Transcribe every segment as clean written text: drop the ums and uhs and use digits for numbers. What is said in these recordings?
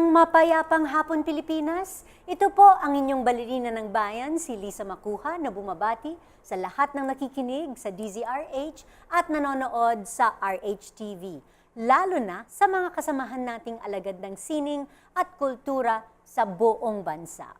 Isang mapayapang hapon Pilipinas. Ito po ang inyong balerina ng bayan, si Lisa Macuja, na bumabati sa lahat ng nakikinig sa DZRH at nanonood sa RH-TV, lalo na sa mga kasamahan nating alagad ng sining at kultura sa buong bansa.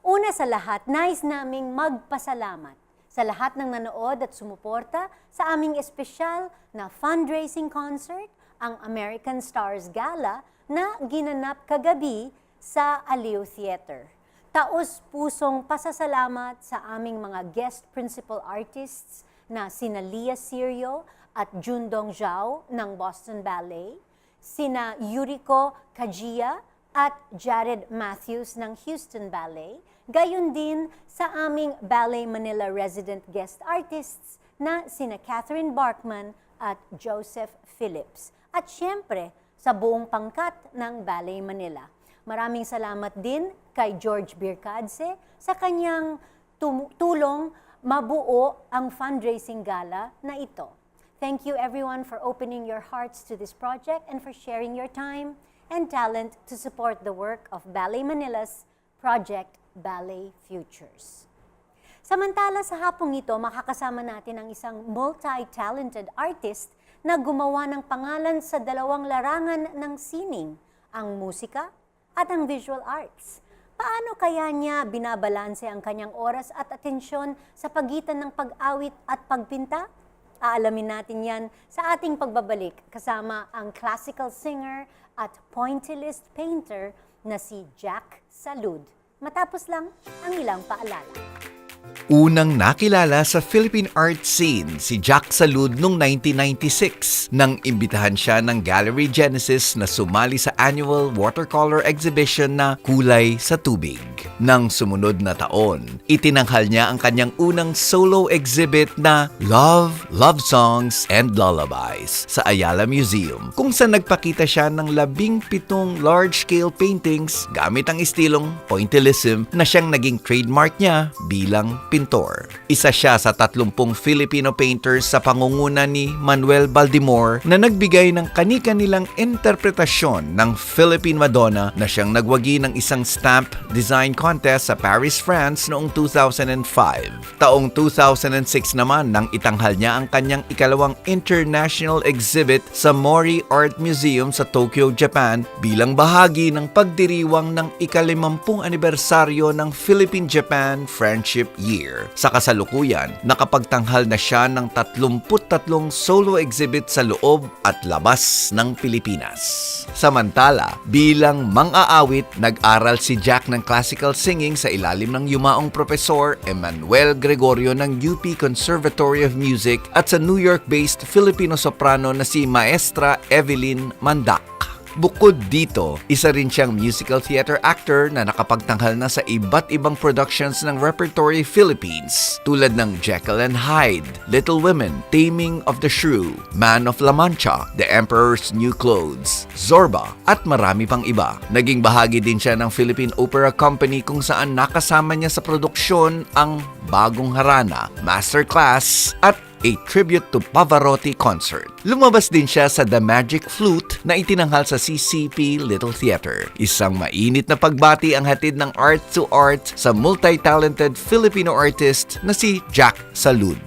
Una sa lahat, nais naming magpasalamat sa lahat ng nanood at sumuporta sa aming espesyal na fundraising concert, ang American Stars Gala, na ginanap kagabi sa Aliw Theater. Taos-pusong pasasalamat sa aming mga guest principal artists na sina Lia Sirio at Jundong Zhao ng Boston Ballet, sina Yuriko Kajia at Jared Matthews ng Houston Ballet, gayon din sa aming Ballet Manila resident guest artists na sina Catherine Barkman at Joseph Phillips. At syempre, sa buong pangkat ng Ballet Manila. Maraming salamat din kay George Bircadse sa kanyang tulong mabuo ang fundraising gala na ito. Thank you everyone for opening your hearts to this project and for sharing your time and talent to support the work of Ballet Manila's Project Ballet Futures. Samantala sa hapong ito, makakasama natin ang isang multi-talented artist na gumawa ng pangalan sa dalawang larangan ng sining, ang musika at ang visual arts. Paano kaya niya binabalanse ang kanyang oras at atensyon sa pagitan ng pag-awit at pagpinta? Aalamin natin yan sa ating pagbabalik kasama ang classical singer at pointillist painter na si Jack Salud. Matapos lang ang ilang paalala. Unang nakilala sa Philippine art scene si Jack Salud noong 1996 nang imbitahan siya ng Gallery Genesis na sumali sa annual watercolor exhibition na Kulay sa Tubig. Nang sumunod na taon, itinanghal niya ang kanyang unang solo exhibit na Love, Love Songs, and Lullabies sa Ayala Museum, kung saan nagpakita siya ng 17 large-scale paintings gamit ang estilong pointillism na siyang naging trademark niya bilang pintor. Isa siya sa 30 Filipino painters sa pangunguna ni Manuel Baldimor na nagbigay ng kani-kanilang interpretasyon ng Philippine Madonna na siyang nagwagi ng isang stamp design contest sa Paris, France noong 2005. Taong 2006 naman nang itanghal niya ang kanyang ikalawang international exhibit sa Mori Art Museum sa Tokyo, Japan bilang bahagi ng pagdiriwang ng ika-50 anibersaryo ng Philippine-Japan Friendship Year. Sa kasalukuyan, nakapagtanghal na siya ng 33 solo exhibit sa loob at labas ng Pilipinas. Samantala, bilang mang-aawit, nag-aral si Jack ng classical singing sa ilalim ng yumaong profesor Emmanuel Gregorio ng UP Conservatory of Music at sa New York-based Filipino soprano na si Maestra Evelyn Mandak. Bukod dito, isa rin siyang musical theater actor na nakapagtanghal na sa iba't ibang productions ng Repertory Philippines tulad ng Jekyll and Hyde, Little Women, Taming of the Shrew, Man of La Mancha, The Emperor's New Clothes, Zorba, at marami pang iba. Naging bahagi din siya ng Philippine Opera Company kung saan nakasama niya sa produksyon ang Bagong Harana, Masterclass, at a tribute to Pavarotti concert. Lumabas din siya sa The Magic Flute na itinanghal sa CCP Little Theater. Isang mainit na pagbati ang hatid ng Art2art sa multi-talented Filipino artist na si Jack Salud.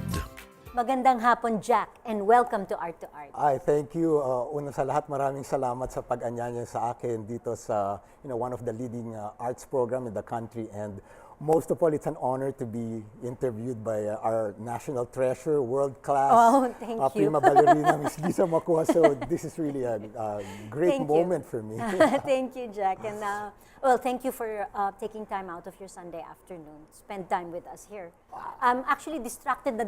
Magandang hapon, Jack, and welcome to Art2art. Ay, thank you. Una sa lahat, maraming salamat sa pag-anyaya sa akin dito sa one of the leading arts program in the country, and most of all, it's an honor to be interviewed by our national treasure, world-class prima ballerina, Miss Lisa Macuja. So this is really a great moment for me. Thank you, Jack. And well, thank you for taking time out of your Sunday afternoon. Spend time with us here. Actually, distracted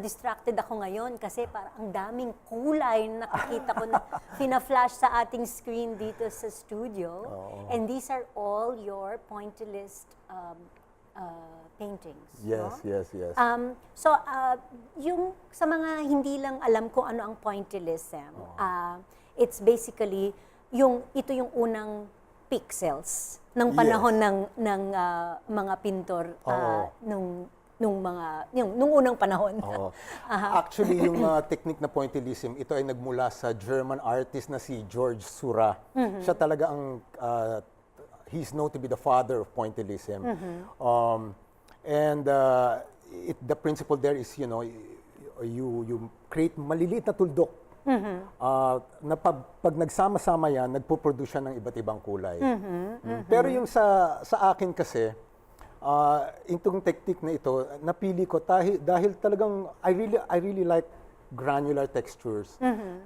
ako ngayon kasi parang ang daming kulay na nakikita ko na fina-flash sa ating screen dito sa studio. And these are all your pointillist paintings. Yes, no? yes. So, yung sa mga hindi lang alam kung ano ang pointillism, it's basically ito yung unang pixels ng panahon ng mga pintor nung unang panahon. Actually, yung technique na pointillism, ito ay nagmula sa German artist na si George Seurat. Siya talaga ang he's known to be the father of pointillism. And the principle there is, you create maliliit na tuldok. Na pag nagsama-sama yan, nagpo-produce siya ng iba't ibang kulay. Pero yung sa akin kasi, itong technique na ito, napili ko dahil talagang I really like granular textures.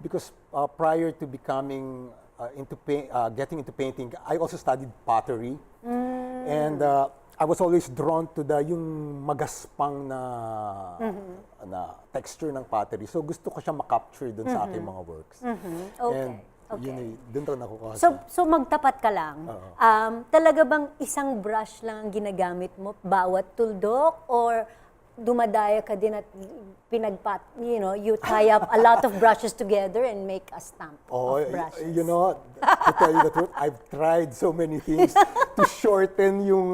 Because prior to becoming getting into painting, I also studied pottery. And I was always drawn to yung magaspang na texture ng pottery. So gusto ko siya makapture dun sa aking mga works. Okay. And yun, dun ito nakukuha. So magtapat ka lang. Talaga bang isang brush lang ang ginagamit mo bawat tuldok, or dumadaya ka din at you tie up a lot of brushes together and make a stamp of brushes? To tell you the truth, I've tried so many things to shorten yung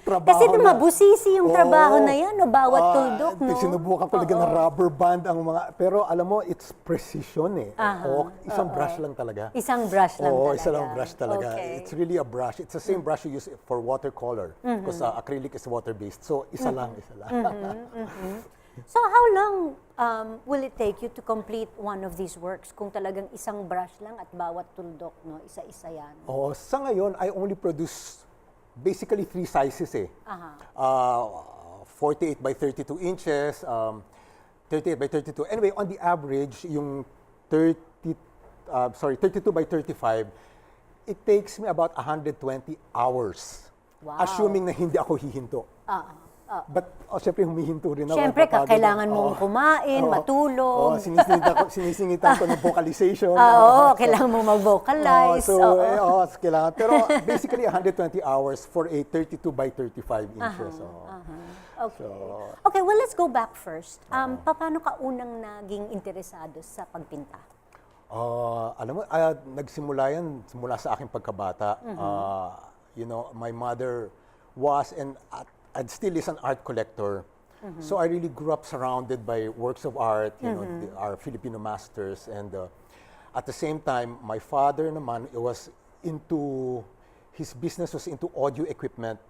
trabaho. Kasi mabusisi yung trabaho na yan, bawat tuldok, no? Sinubukan ko lagyan ng rubber band ang mga, pero alam mo, it's precision eh. Isang brush lang talaga. Isang brush lang talaga. Isa lang brush talaga. Okay. It's really a brush. It's the same brush you use for watercolor. Because acrylic is water-based. So, isa lang. So how long will it take you to complete one of these works kung talagang isang brush lang at bawat tuldok, no? Isa-isa yan? Sa ngayon, I only produce basically 3 sizes eh. 48 by 32 inches, 38 by 32. Anyway, on the average, yung 32 by 35, it takes me about 120 hours. Wow. Assuming na hindi ako hihinto. But syempre humihinto rin ako. Syempre, kailangan mong kumain, matulog. Sinisingitan ko ng vocalization. Kailangan mong mag-vocalize. Kailangan. Pero basically, 120 hours for a 32 by 35 inches. Okay. Okay, well, let's go back first. Paano ka unang naging interesado sa pagpinta? Alam mo, nagsimula yan mula sa aking pagkabata. My mother was and still is an art collector. So I really grew up surrounded by works of art, our Filipino masters. And at the same time, my father naman his business was into audio equipment.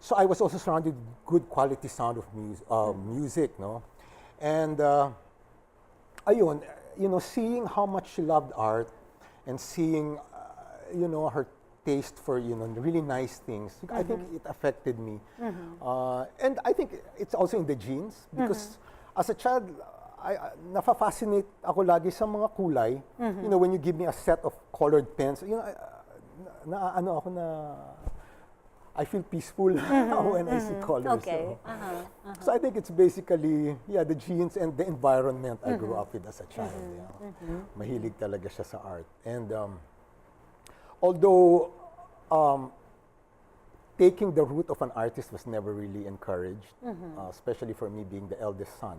So I was also surrounded with good quality sound of music, no? And ayun, seeing how much she loved art and seeing, her taste for really nice things. I think it affected me, and I think it's also in the genes because as a child, nafa-fascinate ako lagi sa mga kulay. When you give me a set of colored pens, I feel peaceful when I see colors. Okay. So I think it's basically the genes and the environment I grew up with as a child. Mahilig talaga siya sa art. And although taking the route of an artist was never really encouraged, especially for me being the eldest son,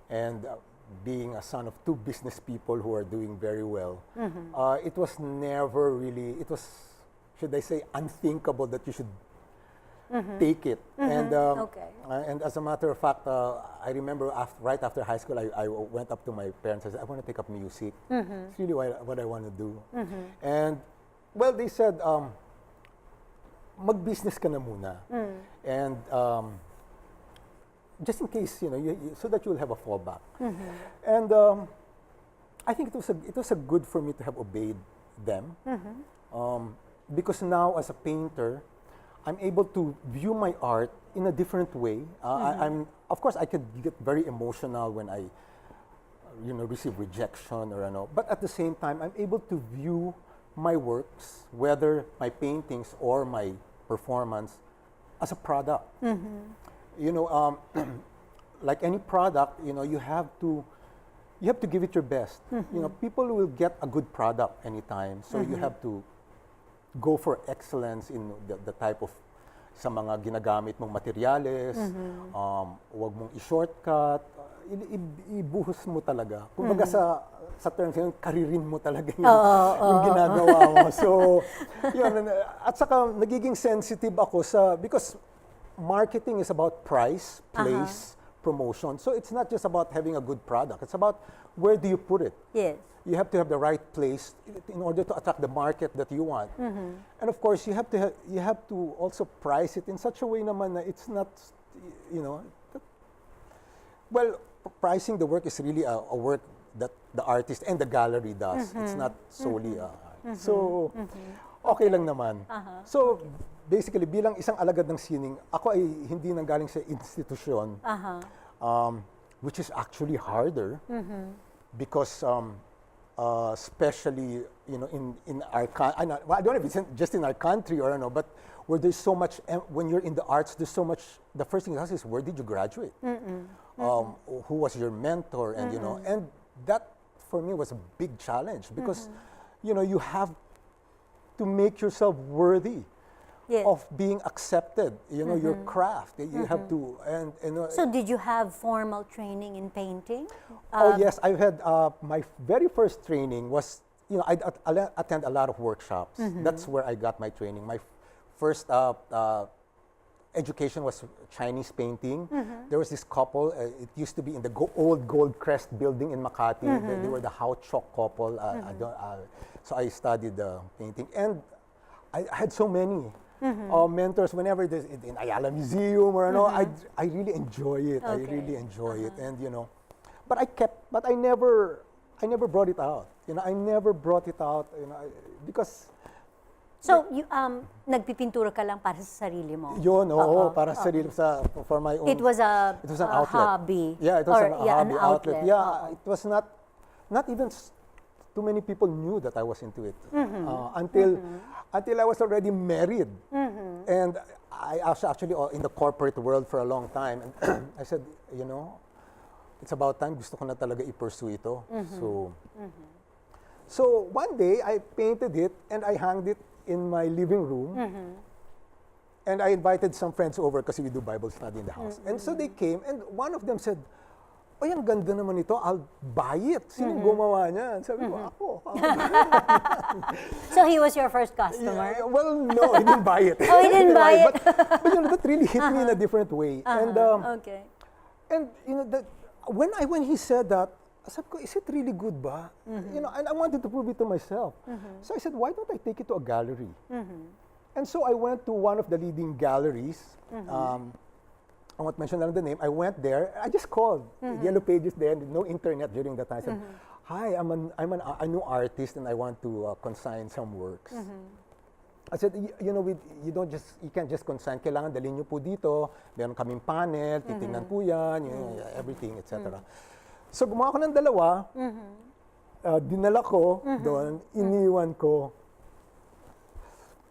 and being a son of 2 business people who are doing very well, it was never really, should I say, unthinkable that you should take it. And as a matter of fact, I remember right after high school, I went up to my parents and said, I want to take up music. It's really what I want to do. And well, they said, mag-business ka na muna. And just in case, so that you'll have a fallback. And I think it was a good for me to have obeyed them. Because now, as a painter, I'm able to view my art in a different way. Of course, I could get very emotional when I, receive rejection or but at the same time, I'm able to view my works, whether my paintings or my performance, as a product. Like any product, you have to give it your best. People will get a good product anytime, so you have to go for excellence in the type of sa mga ginagamit mong materyales. Huwag mong i-shortcut. Ibuhos mo talaga. Kumbaga sa terms yun, karirin mo talaga yung ginagawa mo. So, yun. At saka, nagiging sensitive ako because marketing is about price, place, promotion. So it's not just about having a good product. It's about where do you put it. Yes. You have to have the right place in order to attract the market that you want. And of course, you have to also price it in such a way naman na it's not, you know, well, pricing the work is really a work that the artist and the gallery does. It's not solely art. So, okay lang naman. So, basically, bilang isang alagad ng sining, ako ay hindi nanggaling sa institusyon, which is actually harder because especially, you know, in our I don't know if it's just in our country or but where there's so much, when you're in the arts, there's so much, the first thing you ask is, where did you graduate? Who was your mentor? And, you know, and that for me was a big challenge because, you know, you have to make yourself worthy of being accepted, you know, your craft. You have to, and you know. So did you have formal training in painting? Oh yes, I've had, my very first training was, you know, I'd attend a lot of workshops. That's where I got my training. My first education was Chinese painting. There was this couple, it used to be in the old Gold Crest building in Makati. They were the How Chok couple. So I studied painting. And I had so many mentors whenever there's in Ayala Museum or I really enjoy it. I really enjoy it. And, you know, but I never brought it out. You know, I never brought it out, you know, because. So, you, nagpipintura ka lang para sa sarili mo? Yun, para sa sarili, for my own. It was an outlet. Hobby. Yeah, it was a hobby outlet. Yeah, it was not even too many people knew that I was into it until I was already married. And I was actually in the corporate world for a long time. And I said, you know, it's about time, gusto ko na talaga i-pursue ito. So one day, I painted it and I hanged it in my living room. And I invited some friends over kasi we do Bible study in the house. And so they came and one of them said, "Ay, ang ganda naman ito, I'll buy it." Sino gumawa niyan? Sabi ko, ako. So he was your first customer? Yeah, well, no, he didn't buy it. Oh, he didn't buy it? But you know, that really hit me in a different way. And, okay. And you know, when he said that, sabi ko, is it really good ba? You know, and I wanted to prove it to myself. So I said, why don't I take it to a gallery? And so I went to one of the leading galleries. I won't mention the name. I went there. I just called. Yellow Pages there. No internet during that time. I said, "Hi, I'm a new artist and I want to consign some works." I said, you know, you can't just consign. Kailangan dalhin niyo po dito. Meron kaming panel. Titingnan po yan. Everything, etc. So gumawa ko ng dalawa. Dinala ko doon. Iniwan ko.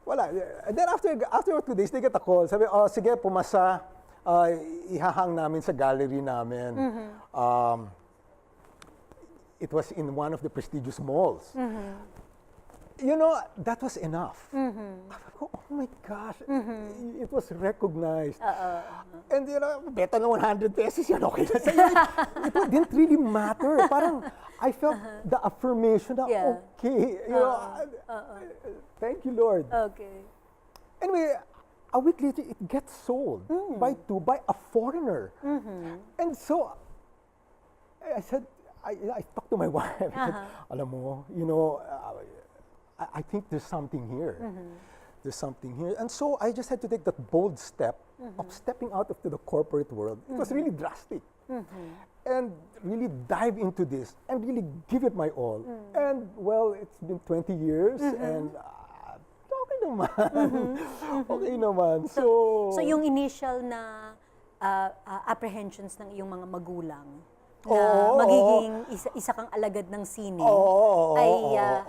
Wala. And then after 2 days, they get a call. Sabi, oh, sige, pumasa. Ihahang namin sa gallery namin. It was in one of the prestigious malls. You know, that was enough. Oh my gosh, it was recognized. And you know, better na 100 pesos yan, okay na sa'yo. It didn't really matter. Parang, I felt the affirmation na, okay, you know, thank you, Lord. Okay. Anyway, a week later, it gets sold by a foreigner. And so, I said, I talked to my wife. I said, alam mo, you know, I think there's something here. There's something here. And so, I just had to take that bold step of stepping out of the corporate world. It was really drastic. And really dive into this and really give it my all. And, well, it's been 20 years and okay naman. So yung initial na apprehensions ng iyong mga magulang na magiging isa kang alagad ng sine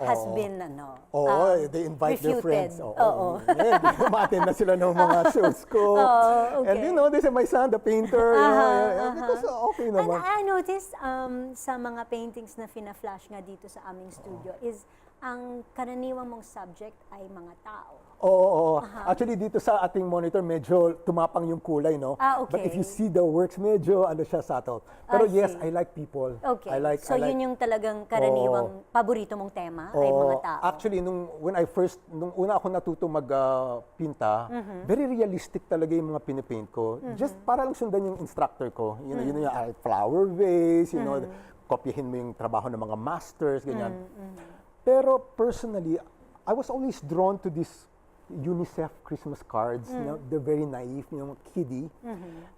has been they invite their refuted. friends. Umaten na sila ng mga shows ko. Okay. And you know, they say, my son, the painter. Because okay naman. And I noticed sa mga paintings na fina-flash nga dito sa aming studio is ang karaniwang mong subject ay mga tao. Oo. Actually, dito sa ating monitor, medyo tumapang yung kulay, no? Okay. But if you see the works, medyo siya subtle. Pero I yes, see. I like people. Okay. I So like, yun yung talagang karaniwang paborito mong tema ay mga tao. Actually, nung una ako natuto magpinta, very realistic talaga yung mga pinipaint ko. Just para lang sundan yung instructor ko. Yun yung flower vase, kopyahin mo yung trabaho ng mga masters, ganyan. Pero personally, I was always drawn to this UNICEF Christmas cards. They're very naive, kiddie.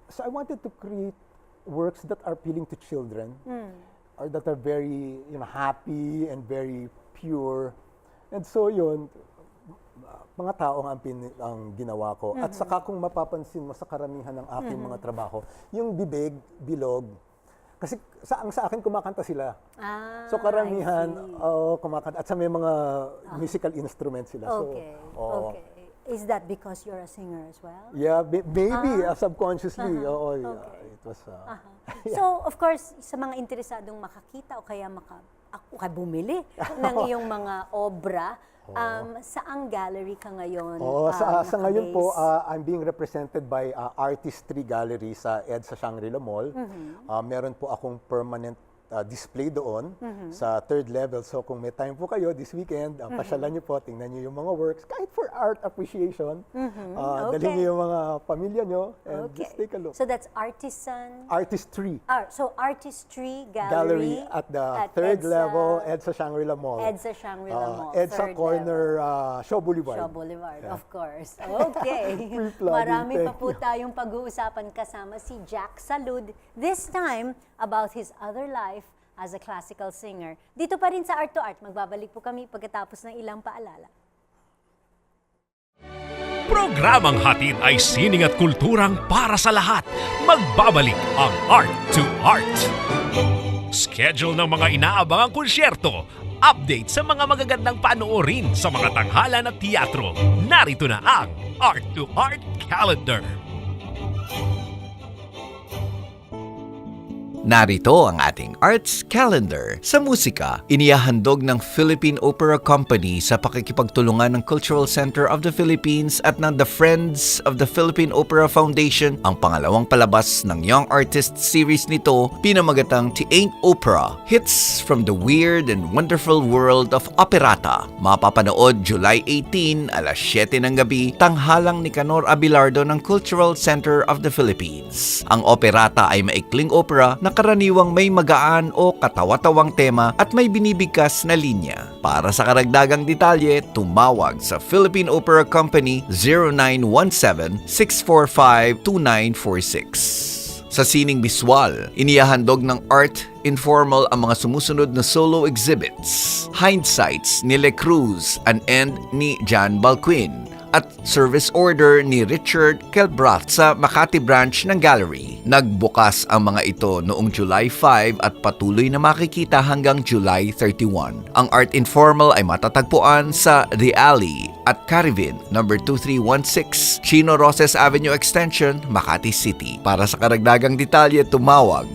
So I wanted to create works that are appealing to children, or that are very happy and very pure. And so yun, mga tao ang ginawa ko. At saka kung mapapansin mo sa karamihan ng aking mga trabaho, yung bibig, bilog, kasi sa akin kumakanta sila. So karamihan kumakanta at sa may mga musical instruments sila. Okay. Okay. Is that because you're a singer as well? Yeah, maybe subconsciously. It was So, of course, sa mga interesadong makakita o kaya bumili ng iyong mga obra, saang gallery ka ngayon? Sa ngayon po, I'm being represented by Art2art Gallery sa EDSA Shangri-La Mall. Meron po akong permanent display doon sa 3rd level. So kung may time po kayo this weekend, pasyalan niyo po, tingnan niyo yung mga works, kahit for art appreciation. Dalhin niyo yung mga pamilya niyo and just take a look. So that's Artisan? Art2art. So Art2art Gallery at the 3rd level, EDSA Shangri-La Mall. EDSA Shangri-La Mall. EDSA corner, Shaw Boulevard. Shaw Boulevard, of course. Okay. Marami pa po tayong pag-uusapan kasama si Jack Salud. This time, about his other life as a classical singer. Dito pa rin sa Art2art, magbabalik po kami pagkatapos ng ilang paalala. Programang hatid ay sining at kulturang para sa lahat. Magbabalik ang Art2art. Schedule ng mga inaabangang konsyerto, update sa mga magagandang panoorin sa mga tanghalan at teatro. Narito na ang Art2art Calendar. Narito ang ating Arts Calendar. Sa musika, inihahandog ng Philippine Opera Company sa pakikipagtulungan ng Cultural Center of the Philippines at ng The Friends of the Philippine Opera Foundation ang pangalawang palabas ng Young Artist series nito, pinamagatang The Ain't Opera, Hits from the Weird and Wonderful World of Operata. Mapapanood July 18, alas 7 ng gabi, tanghalang ni Canor Abelardo ng Cultural Center of the Philippines. Ang operata ay maikling opera na karaniwang may magaan o katawa-tawang tema at may binibigkas na linya. Para sa karagdagang detalye, tumawag sa Philippine Opera Company 0917-645-2946. Sa sining biswal, inihahandog ng Art Informal ang mga sumusunod na solo exhibits. Hindsights ni Le Cruz, An End ni John Balquin, at service order ni Richard Kelbrath sa Makati branch ng gallery. Nagbukas ang mga ito noong July 5 at patuloy na makikita hanggang July 31. Ang Art Informal ay matatagpuan sa The Alley at Caribin, number 2316, Chino Roses Avenue Extension, Makati City. Para sa karagdagang detalye, tumawag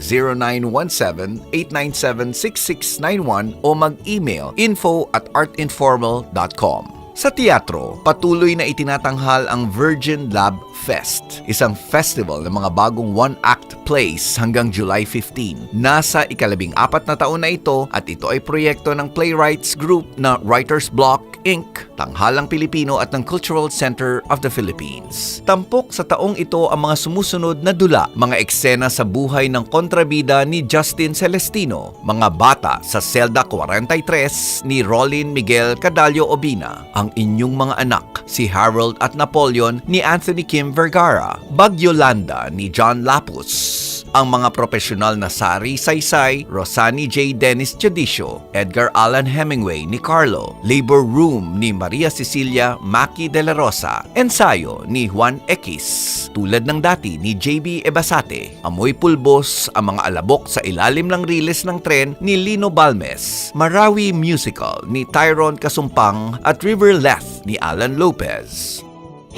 0917-897-6691 o mag-email info@artinformal.com. Sa teatro, patuloy na itinatanghal ang Virgin Lab Fest, isang festival ng mga bagong one-act plays hanggang July 15. Nasa ika-14 na taon na ito at ito ay proyekto ng playwrights group na Writers Block Inc., Tanghalang Pilipino at ng Cultural Center of the Philippines. Tampok sa taong ito ang mga sumusunod na dula, mga eksena sa buhay ng kontrabida ni Justin Celestino, mga bata sa Selda 43 ni Rolin Miguel Cadallo Obina, ang inyong mga anak, si Harold at Napoleon ni Anthony Kim Vergara, Bagyolanda ni John Lapus, ang mga profesional na Sari Saysay, Rosani J. Dennis Jadicio, Edgar Allan Hemingway ni Carlo, Labor Room ni Maria Cecilia Maki de la Rosa, ensayo ni Juan X, tulad ng dati ni JB Ebasate, Amoy Pulbos, ang mga alabok sa ilalim ng riles ng tren ni Lino Balmes, Marawi Musical ni Tyrone Kasumpang at River Leth ni Alan Lopez.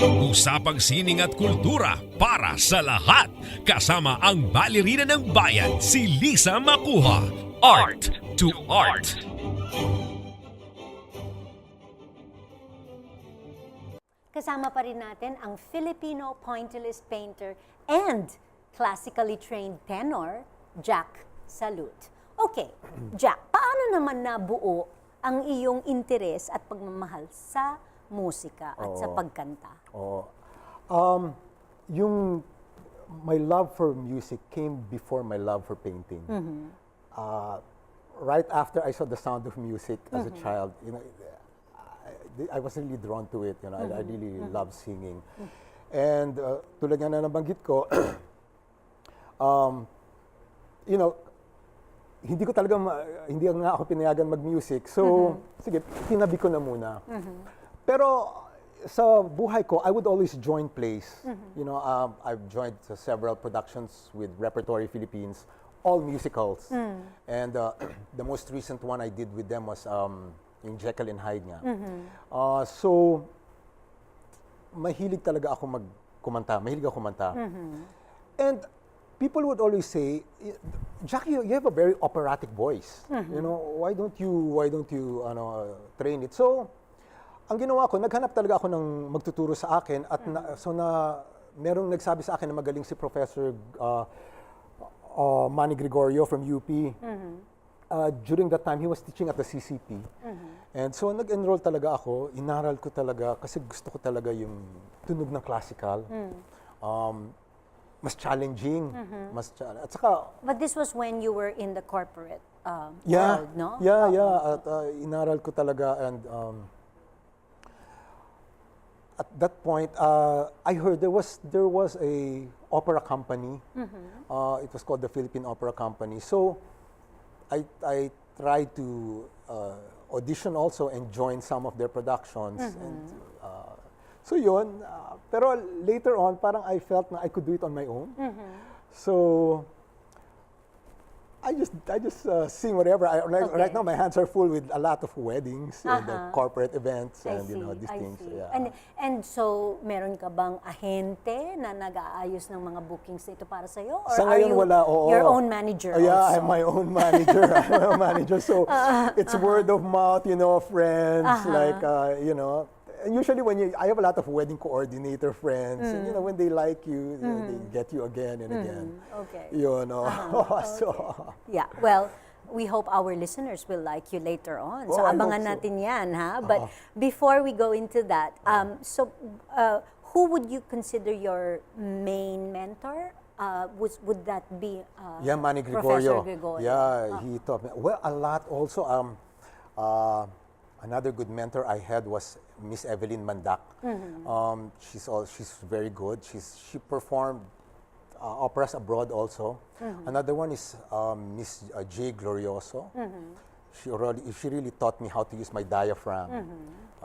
Usapang sining at kultura para sa lahat. Kasama ang balerina ng bayan, si Lisa Macuja. Art2art. kasama pa rin natin ang Filipino pointillist painter and classically trained tenor, Jack Salud. Okay, Jack, paano naman nabuo ang iyong interes at pagmamahal sa musika at sa pagkanta? My love for music came before my love for painting. Right after I saw The Sound of Music as a child, I was really drawn to it. I really love singing. And tulad nga na nabanggit ko, hindi nga ako pinayagan mag-music. So, sige, tinabi ko na muna. Pero sa buhay ko, I would always join plays. I've joined several productions with Repertory Philippines, all musicals. And the most recent one I did with them was yung Jekyll and Hyde nga. So, mahilig talaga ako kumanta. And people would always say, Jack, you have a very operatic voice. Why don't you train it? So, ang ginawa ko, naghanap talaga ako ng magtuturo sa akin at merong nagsabi sa akin na magaling si Professor Manny Gregorio from UP. During that time, he was teaching at the CCP. And so, nag-enroll talaga ako, inaral ko talaga kasi gusto ko talaga yung tunog ng classical. Mas challenging. At saka, But this was when you were in the corporate yeah, world, no? Yeah. At inaral ko talaga and at that point, I heard there was a opera company. It was called the Philippine Opera Company. So I tried to audition also and join some of their productions. And so yun. Pero later on, parang I felt na I could do it on my own. So I just sing whatever. Right now, my hands are full with a lot of weddings and corporate events and these things. Yeah. And so, meron ka bang ahente na nag-aayos ng mga bookings nito para sa iyo? Or Sa ngayon, wala. Your own manager also? Yeah, I'm my own manager. So it's word of mouth, friends, and usually I have a lot of wedding coordinator friends, and when they like you, they get you again and again. Okay. So yeah, well, we hope our listeners will like you later on. So abangan natin yan, ha? But before we go into that, who would you consider your main mentor? Would that be Manny Professor Gregorio? Gregorio? Yeah, he taught me. Well, a lot also. Another good mentor I had was Miss Evelyn Mandak. She's very good. She performed operas abroad also. Another one is Miss J. Glorioso. She really taught me how to use my diaphragm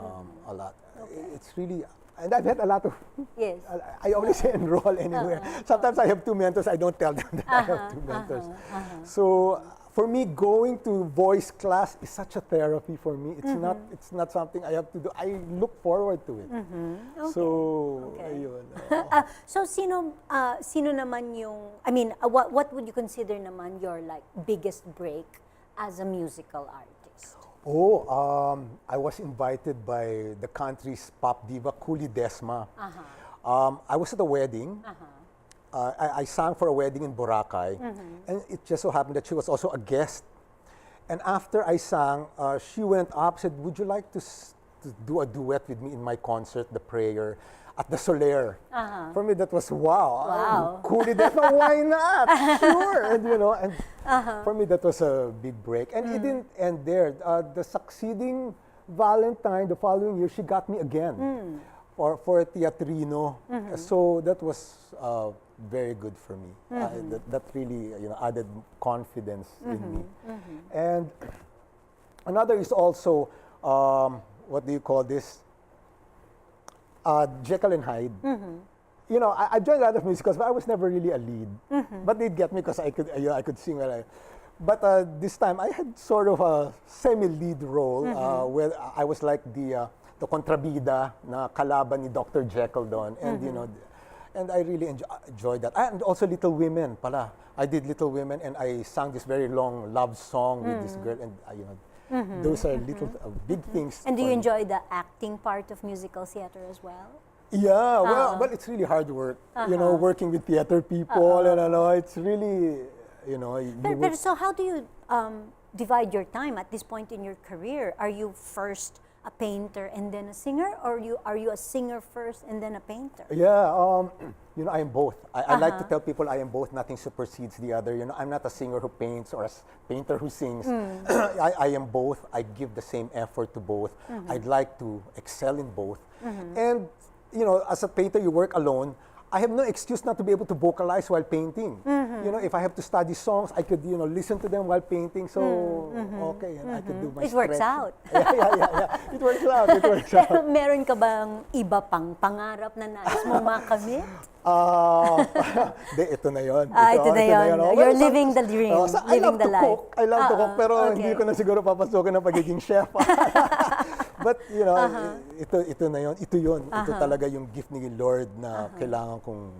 a lot. Okay. It's really, and I've had a lot of. Yes. I always enroll anywhere. Sometimes I have two mentors. I don't tell them that I have two mentors. So for me, going to voice class is such a therapy for me. It's not something I have to do. I look forward to it. Okay. So, Okay. ayun. So sino naman yung, what would you consider naman your biggest break as a musical artist? I was invited by the country's pop diva, Kuli Desma. I was at a wedding. I sang for a wedding in Boracay, and it just so happened that she was also a guest. And after I sang, she went up, said, "Would you like to do a duet with me in my concert, The Prayer, at the Soler?" For me, that was wow. Cool, why not? Sure, and for me that was a big break. And it didn't end there. The succeeding Valentine, the following year, she got me again for a teatrino. So that was very good for me. That really added confidence in me. And another is also what do you call this? Jekyll and Hyde. I've joined a lot of musicals, but I was never really a lead. But they'd get me because I could sing well. But this time I had sort of a semi-lead role where I was like the kontrabida na kalaban ni Dr. Jekyll doon, and and I really enjoyed that. And also Little Women pala. I did Little Women, and I sang this very long love song with this girl, and those are little big things. And do you enjoy the acting part of musical theater as well? Yeah, well, it's really hard work. You know, working with theater people, and it's really, Pero so how do you divide your time at this point in your career? Are you first a painter and then a singer, or are you a singer first and then a painter? Yeah, I am both. I like to tell people I am both. Nothing supersedes the other. I'm not a singer who paints or a painter who sings. I am both. I give the same effort to both. I'd like to excel in both. And, as a painter, you work alone. I have no excuse not to be able to vocalize while painting. If I have to study songs, I could, listen to them while painting. So, okay, and I could do my It works stretching. out. Yeah. It works out. It works out. Meron ka bang iba pang pangarap na nais mong makamit? Ito na yun. Ito na yun. You're living the dream, living the life. I love to cook, pero okay. hindi ko na siguro papasukin ng pagiging chef. But, ito na yun. Ito yun. Ito talaga yung gift ni Lord na kailangan kong,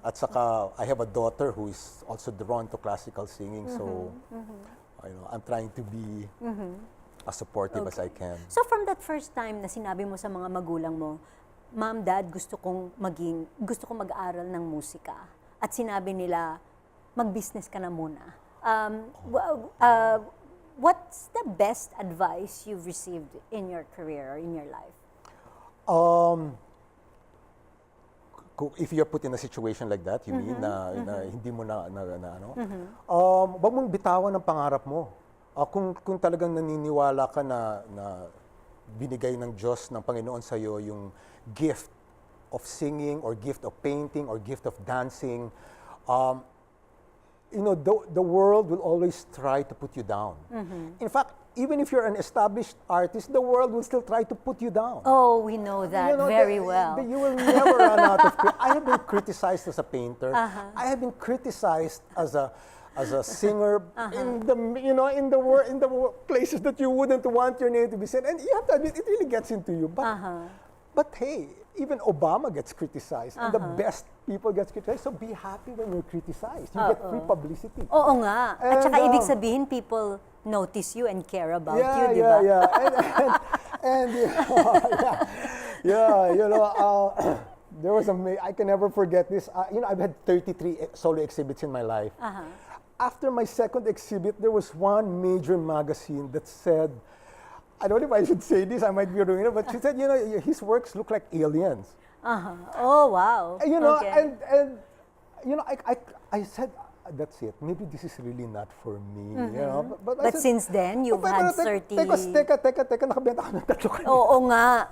At saka, I have a daughter who is also drawn to classical singing. So, I'm trying to be as supportive as I can. So from that first time na sinabi mo sa mga magulang mo, Mom, Dad, gusto kong mag-aaral ng musika. At sinabi nila, mag-business ka na muna. What's the best advice you've received in your career or in your life? If you're put in a situation like that, you mean, na hindi mo wag mong bitawan ang pangarap mo. Kung talagang naniniwala ka na binigay ng Diyos, ng Panginoon sa'yo yung gift of singing or gift of painting or gift of dancing, the world will always try to put you down. In fact, even if you're an established artist, the world will still try to put you down. Oh, we know that very well. You will never run out of I have been criticized as a painter. I have been criticized as a singer in the places that you wouldn't want your name to be said, and you have to admit it really gets into you. But hey, even Obama gets criticized, and the best people get criticized. So be happy when you're criticized. You get free publicity. Oo nga. At saka ibig sabihin, people notice you and care about you, di ba? There was I can never forget this. I've had 33 solo exhibits in my life. After my second exhibit, there was one major magazine that said, I don't know if I should say this, I might be ruining it, but she said, his works look like aliens. Oh, wow. Okay. I said, that's it. Maybe this is really not for me. But since then, you've had 30... Teka, nakabenta ka ng 3 kanina. Oo nga.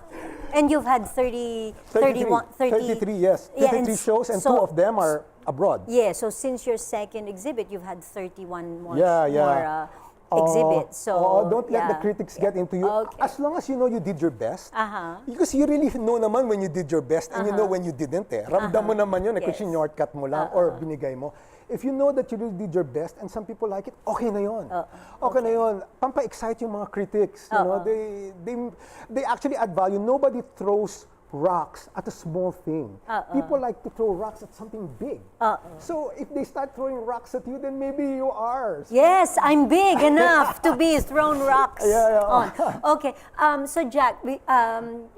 And you've had 33, 33, yes. 33 shows, and 2 of them are abroad. Yeah, so since your second exhibit, you've had 31 more exhibits. So, don't let the critics get into you. Okay. As long as you know you did your best. Because you really know naman when you did your best, and you know when you didn't. Ramdam mo naman yun, kung sinyortcut mo lang or binigay mo. If you know that you really did your best and some people like it, okay na yun. Okay na yun. Pampa-excite yung mga critics. They actually add value. Nobody throws rocks at a small thing. People like to throw rocks at something big. So if they start throwing rocks at you, then maybe you are. Yes, I'm big enough to be thrown rocks on. Okay. So Jack,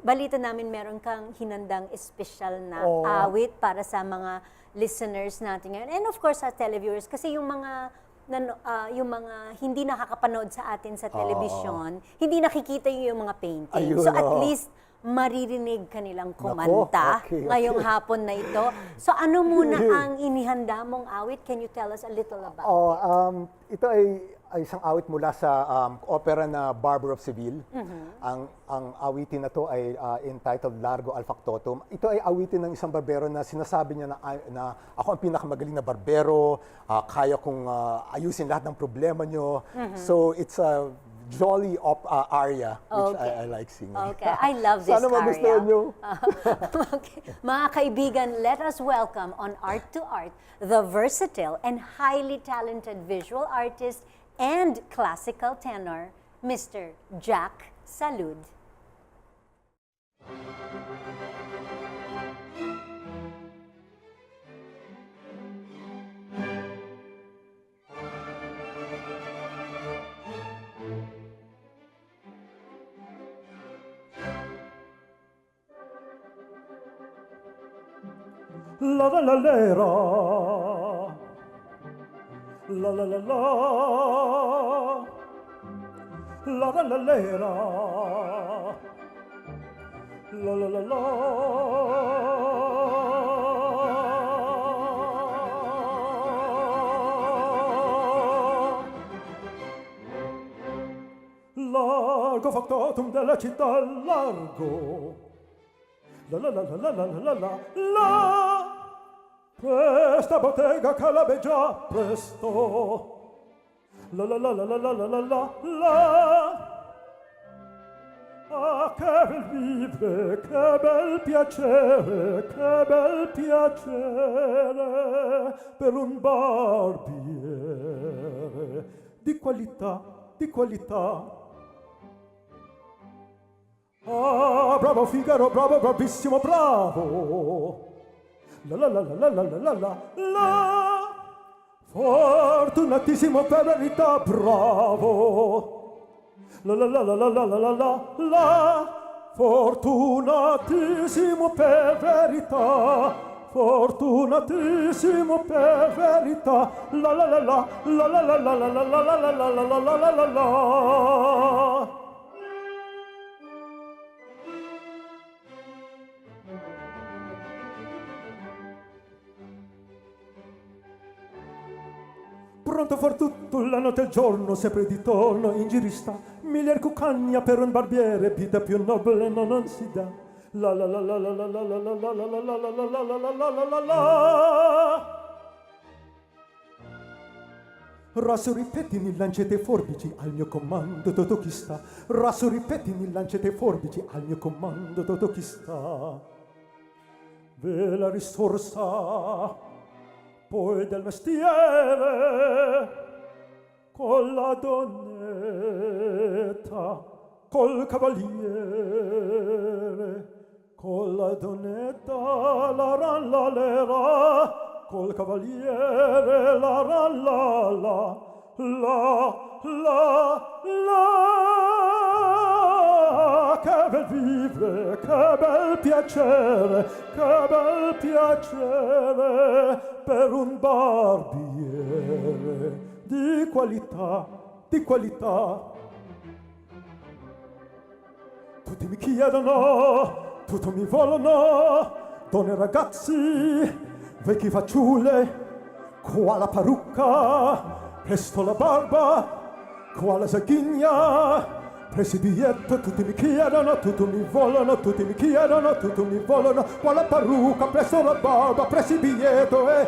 balita namin meron kang hinandang espesyal na awit para sa mga listeners natin ngayon. And of course, sa televiewers. Kasi yung mga hindi nakakapanood sa atin sa television, hindi nakikita yung mga painting. So at least, maririnig kanilang kumanta ngayong hapon na ito. So ano muna ang inihanda mong awit? Can you tell us a little about it? Ito ay isang awit mula sa opera na Barber of Seville. Ang awitin na to ay entitled Largo al Factotum. Ito ay awitin ng isang barbero na sinasabi niya na ako ang pinakamagaling na barbero, kaya kong ayusin lahat ng problema nyo. So it's a jolly aria, which I like singing. Okay, I love this Sana magustuhan nyo. Okay. Mga kaibigan, let us welcome on Art2art the versatile and highly talented visual artist and classical tenor, Mr. Jack Salud. la la la lera, la la la la, la la la lera, la la la la. Largo factotum della città, largo. La la la la la la la la la. Questa bottega calabeggia presto. La la la la la la la la la. Ah, che bel vivere, che bel piacere per un barbiere di qualità, di qualità. Ah, bravo Figaro, bravo, bravissimo, bravo. La la la la la la la la la. Fortunatissimo per verità, bravo. La la la la la la la la la la. Fortunatissimo per verità. Fortunatissimo per verità. La la la la la la la la la la la la la la la la la. Pronto for tutto la notte e il giorno, sempre di torno in girista, miglior cuccagna per un barbiere, vita più nobile non si dà. La la la la la la la la la la la la la la la la la la la. Raso ripettimi, lancete forbici al mio comando, tutto chi sta. Raso ripettimi, lancete forbici al mio comando, tutto chi sta. Ve la risorsa poi del mestiere, con la donnetta, col cavaliere, con la donnetta, la ran la lera, col cavaliere, la ran la la, la la, che bel vivere, che bel piacere per un barbiere di qualità, di qualità. Tutti mi chiedono, tutti mi vogliono, donne e ragazzi, vecchi fanciulle, qua la parrucca, presto la barba, qua la saghigna, presidietto, tutti mi chiedono, tutti mi vogliono, tutti mi chiedono, tutti mi vogliono, qua la parrucca, presto la barba, presidietto e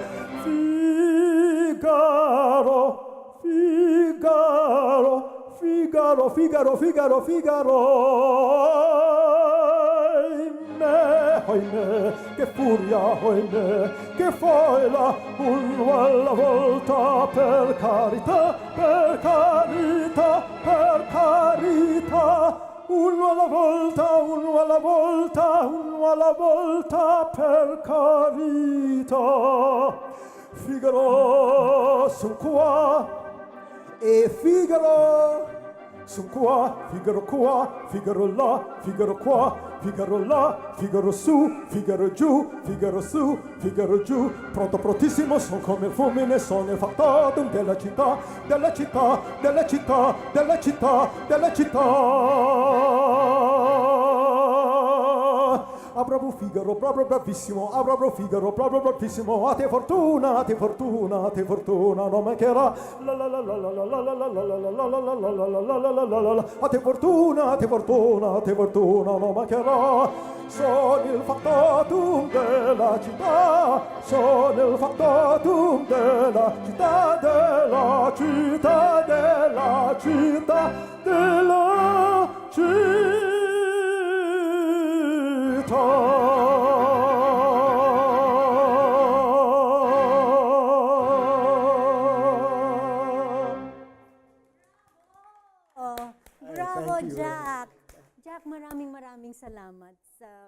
Figaro, Figaro, Figaro, Figaro, Figaro, Figaro. Oimè, che furia, oimè, che foila, uno alla volta, per carità, per carità, per carità, uno alla volta, uno alla volta, uno alla volta, per carità. Figaro, son qua, e Figaro, son qua, Figaro là, Figaro qua, Figaro là, Figaro su, Figaro giù, Figaro su, Figaro giù, pronto prontissimo, son come il fulmine, sono il factotum della città, della città, della città, della città, della città. Ah, bravo Figaro, bravo bravissimo, ah, bravo Figaro, bravo bravissimo, a te fortuna, a te fortuna, a te fortuna, non mancherà. La la la la la la la la la la la la la la la la la, a te fortuna, a te fortuna, a te fortuna, non mancherà. Sono il factotum della città, sono il factotum della città, della città, della città, della città. Bravo, Jack! Jack, maraming salamat sa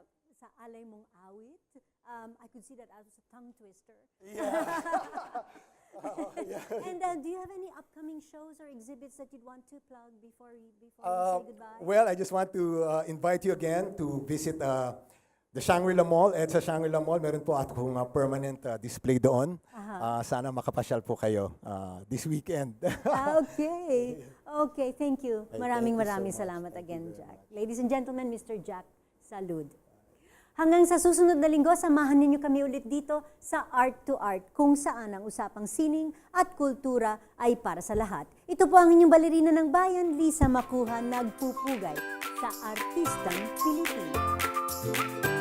alay mong awit. I could see that as a tongue twister. And do you have any upcoming shows or exhibits that you'd want to plug before we say goodbye? Well, I just want to invite you again to visit the Shangri-La Mall. At sa Shangri-La Mall, meron po akong permanent display doon. Sana makapasyal po kayo this weekend. Okay. Okay, thank you. Maraming salamat again, Jack. Ladies and gentlemen, Mr. Jack Salud. Hanggang sa susunod na linggo, samahan ninyo kami ulit dito sa Art2art, kung saan ang usapang sining at kultura ay para sa lahat. Ito po ang inyong balerina ng bayan, Lisa Macuja, nagpupugay sa Artistang Pilipino.